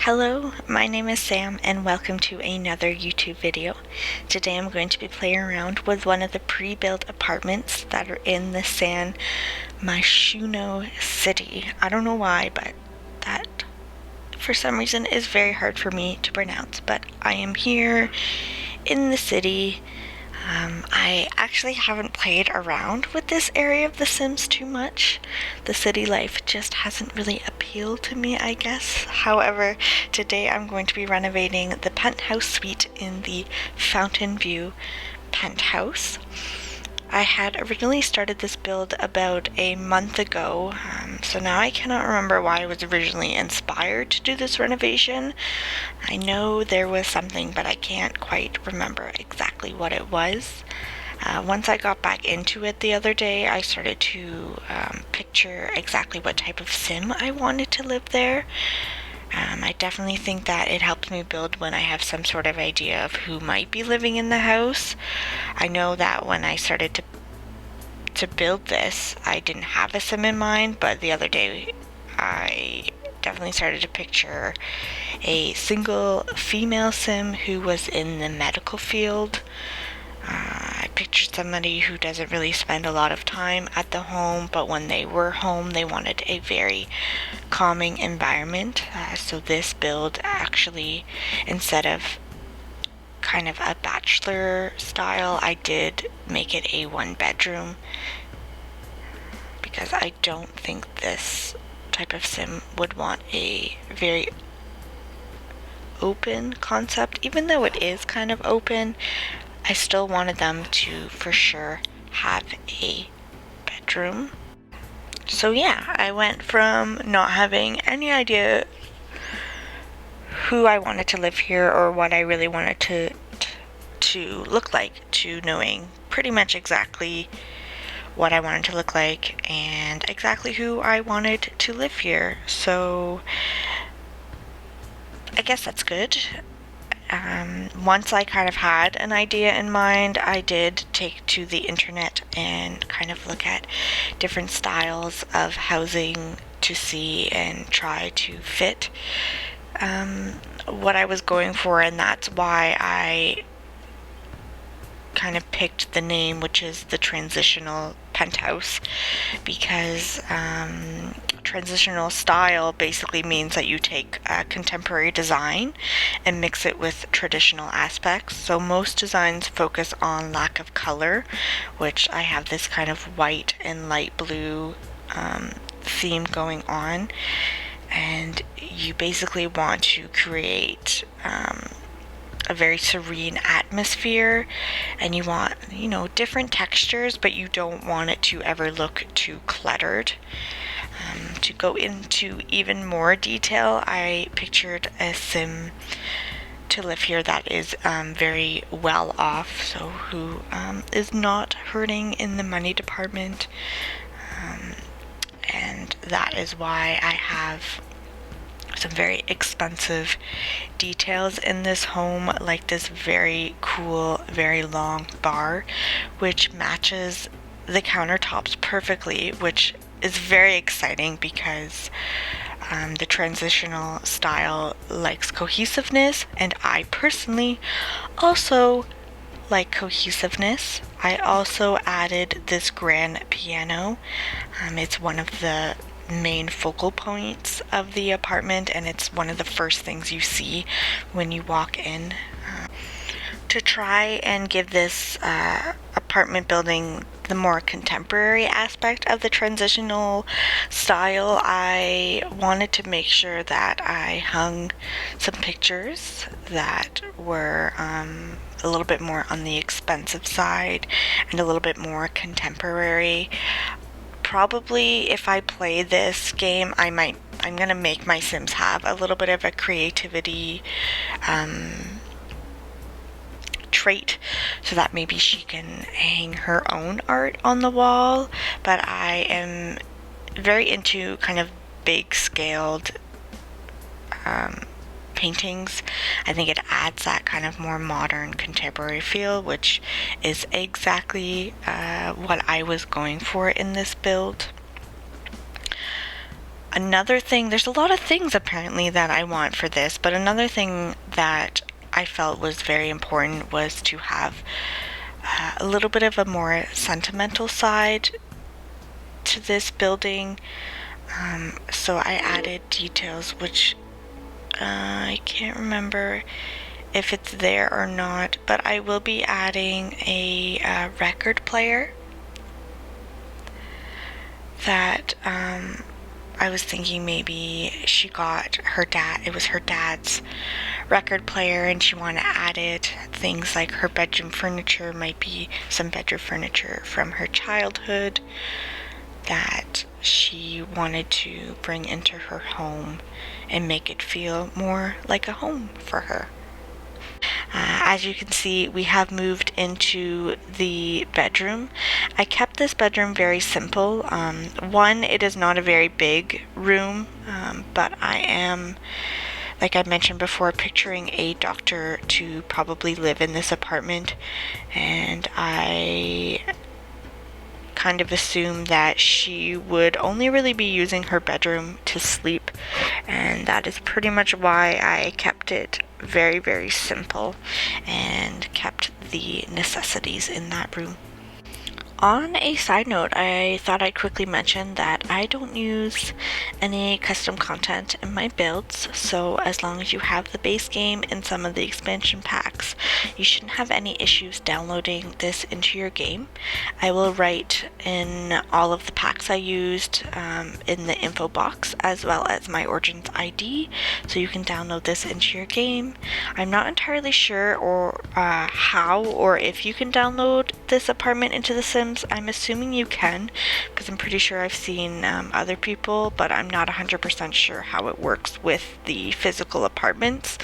Hello, my name is Sam and welcome to another YouTube video. Today I'm going to be playing around with one of the pre-built apartments that are in the San Myshuno city. I don't know why, but that for some reason is very hard for me to pronounce, but I am here in the city. I actually haven't played around with this area of The Sims too much. The city life just hasn't really appealed to me, I guess. However, today I'm going to be renovating the penthouse suite in the Fountain View penthouse. I had originally started this build about a month ago, so now I cannot remember why I was originally inspired to do this renovation. I know there was something, but I can't quite remember exactly what it was. Once I got back into it the other day, I started to picture exactly what type of sim I wanted to live there. I definitely think that it helps me build when I have some sort of idea of who might be living in the house. I know that when I started to build this, I didn't have a sim in mind, but the other day I definitely started to picture a single female sim who was in the medical field. I pictured somebody who doesn't really spend a lot of time at the home, but when they were home, they wanted a very calming environment. So this build actually, instead of kind of a bachelor style, I did make it a one bedroom because I don't think this type of sim would want a very open concept. Even though it is kind of open, I still wanted them to for sure have a bedroom. So yeah, I went from not having any idea who I wanted to live here or what I really wanted to look like to knowing pretty much exactly what I wanted to look like and exactly who I wanted to live here. So I guess that's good. Once I kind of had an idea in mind, I did take to the internet and kind of look at different styles of housing to see and try to fit what I was going for, and that's why I kind of picked the name, which is the Transitional Penthouse, because transitional style basically means that you take contemporary design and mix it with traditional aspects. So most designs focus on lack of color, which I have this kind of white and light blue theme going on, and you basically want to create a very serene atmosphere, and you want, different textures, but you don't want it to ever look too cluttered. To go into even more detail, I pictured a sim to live here that is very well off, so who is not hurting in the money department, and that is why I have some very expensive details in this home, like this very cool, very long bar, which matches the countertops perfectly, which is very exciting because the transitional style likes cohesiveness, and I personally also like cohesiveness. I also added this grand piano. It's one of the main focal points of the apartment, and it's one of the first things you see when you walk in. To try and give this apartment building the more contemporary aspect of the transitional style, I wanted to make sure that I hung some pictures that were a little bit more on the expensive side and a little bit more contemporary. Probably if I play this game, I'm gonna make my Sims have a little bit of a creativity trait, so that maybe she can hang her own art on the wall. But I am very into kind of big scaled paintings. I think it adds that kind of more modern contemporary feel, which is exactly what I was going for in this build. Another thing, there's a lot of things apparently that I want for this, but another thing that I felt was very important was to have a little bit of a more sentimental side to this building. So I added details which I can't remember if it's there or not, but I will be adding a record player that I was thinking maybe she got her dad, it was her dad's record player, and she wanted to add it. Things like her bedroom furniture might be some bedroom furniture from her childhood that she wanted to bring into her home and make it feel more like a home for her. As you can see, we have moved into the bedroom. I kept this bedroom very simple. One, it is not a very big room, but I am, like I mentioned before, picturing a doctor to probably live in this apartment, and I kind of assumed that she would only really be using her bedroom to sleep, and that is pretty much why I kept it very, very simple and kept the necessities in that room. On a side note, I thought I'd quickly mention that I don't use any custom content in my builds, so as long as you have the base game and some of the expansion packs, you shouldn't have any issues downloading this into your game. I will write in all of the packs I used in the info box, as well as my Origins ID, so you can download this into your game. I'm not entirely sure how or if you can download this apartment into The Sims. I'm assuming you can, because I'm pretty sure I've seen other people, but I'm not 100% sure how it works with the physical apartments.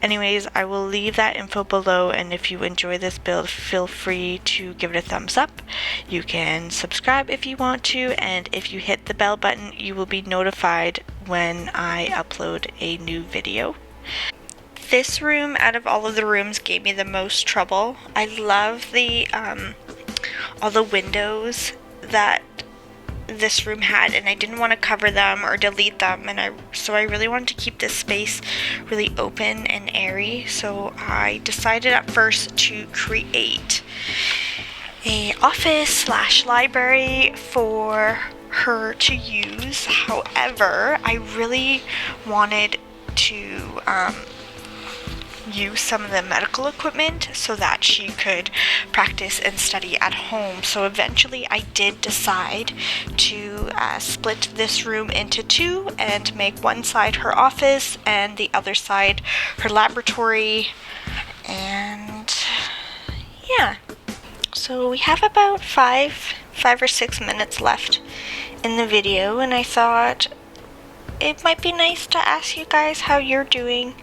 Anyways, I will leave that info below, and if you enjoy this build, feel free to give it a thumbs up. You can subscribe if you want to, and if you hit the bell button, you will be notified when I upload a new video. This room, out of all of the rooms, gave me the most trouble. I love the all the windows that this room had, and I didn't want to cover them or delete them, and so I really wanted to keep this space really open and airy. So I decided at first to create a office / library for her to use. However, I really wanted to use some of the medical equipment so that she could practice and study at home. So eventually I did decide to split this room into two and make one side her office and the other side her laboratory. And yeah, so we have about five or 6 minutes left in the video, and I thought it might be nice to ask you guys how you're doing.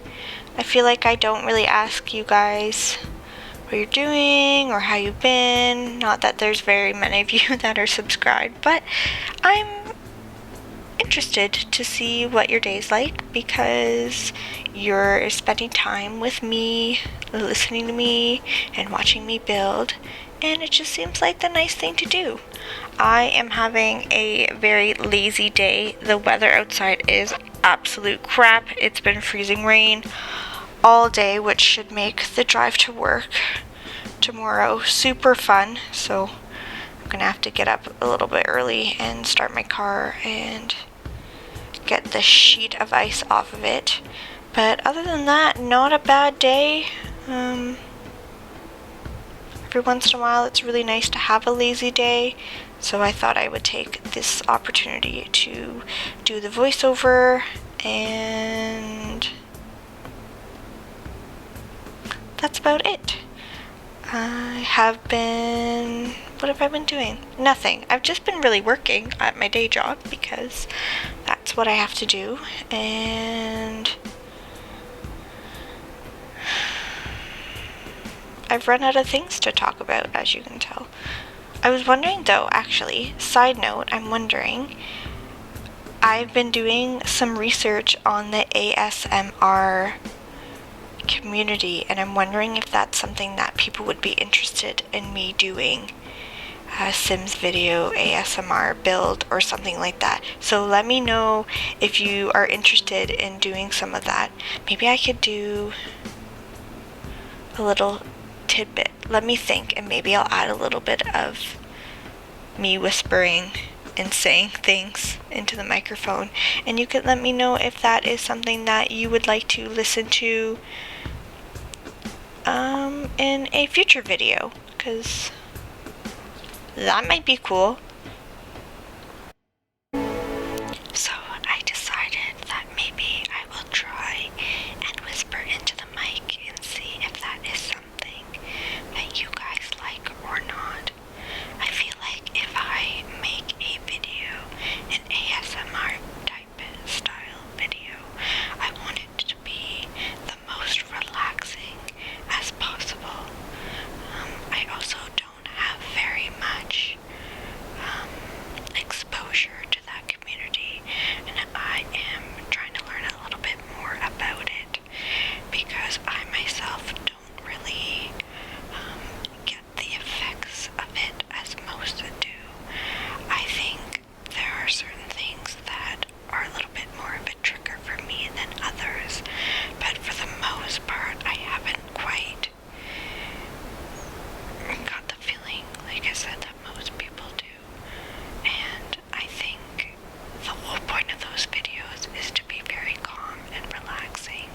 I feel like I don't really ask you guys what you're doing or how you've been. Not that there's very many of you that are subscribed, but I'm interested to see what your day's like, because you're spending time with me, listening to me, and watching me build, and it just seems like the nice thing to do. I am having a very lazy day. The weather outside is absolute crap. It's been freezing rain all day, which should make the drive to work tomorrow super fun. So I'm gonna have to get up a little bit early and start my car and get the sheet of ice off of it. But other than that, not a bad day. Every once in a while it's really nice to have a lazy day, so I thought I would take this opportunity to do the voiceover. And that's about it. What have I been doing? Nothing. I've just been really working at my day job because that's what I have to do, and I've run out of things to talk about, as you can tell. I was wondering though, actually, side note, I've been doing some research on the ASMR community, and I'm wondering if that's something that people would be interested in me doing Sims video ASMR build or something like that. So let me know if you are interested in doing some of that. Maybe I could do a little tidbit. Let me think, and maybe I'll add a little bit of me whispering and saying things into the microphone, and you could let me know if that is something that you would like to listen to in a future video, because that might be cool. So I decided that maybe I will try and whisper into the mic and see if that is something that you guys like or not. I feel like if I make a video, an ASMR type style video, I want it to be the most relaxing as possible. I also don't have very much exposure to that community, and I am trying to learn a little bit more about it because I myself don't really get the effects of it as most do. I think there are certain things that are a little bit more of a trigger for me than others, but for the most part I haven't quite got the feeling, like I said, that most people do. And I think the whole point of those videos is to be very calm and relaxing.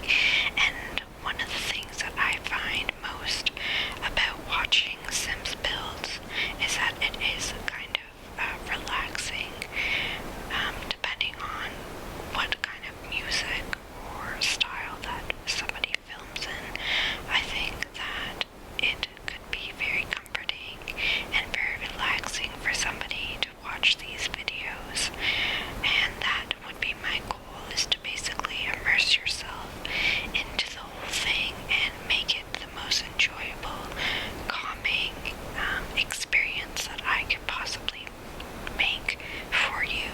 And one of the things that I find most about watching Sims builds is that it is kind of relaxing, depending on what kind of music or style that somebody films in. I think that it could be very comforting and very relaxing for somebody to watch these videos, and that would be my goal, is to basically immerse yourself into the whole thing and make it the most enjoyable, calming experience that I could possibly make for you.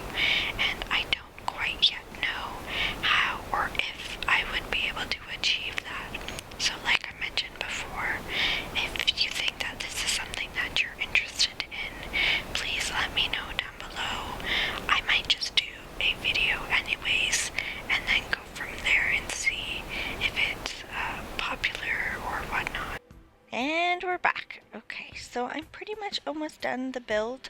And I don't quite yet know how or if I would be able to achieve that. So like I mentioned before, if you think that this is something that you're interested in, please let me know down below. I might just do a video anyways and then go from there and see if it's popular or whatnot. And we're back. Okay, so I'm pretty much almost done the build.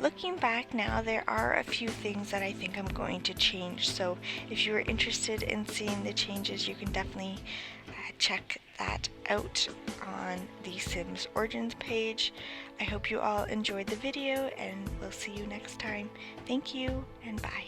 Looking back now, there are a few things that I think I'm going to change, so if you're interested in seeing the changes, you can definitely check that out on the Sims Origins page. I hope you all enjoyed the video, and we'll see you next time. Thank you, and bye.